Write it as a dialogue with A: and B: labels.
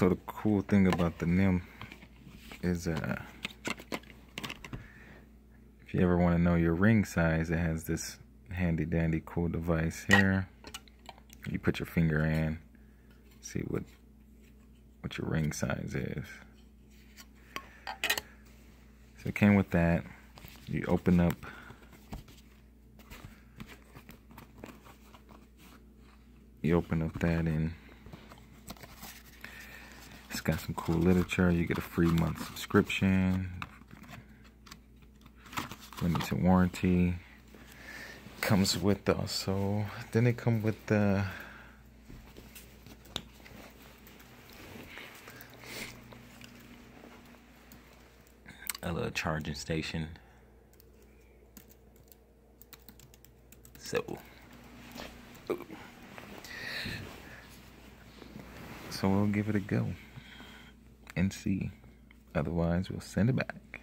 A: So the cool thing about the NIMB is if you ever want to know your ring size, it has this handy dandy cool device here. You put your finger in, see what your ring size is. So it came with that. You open up that, and it's got some cool literature. You get a free month subscription, limited warranty. Comes with also, then they come with the a little charging station. So we'll give it a go and see. Otherwise, we'll send it back.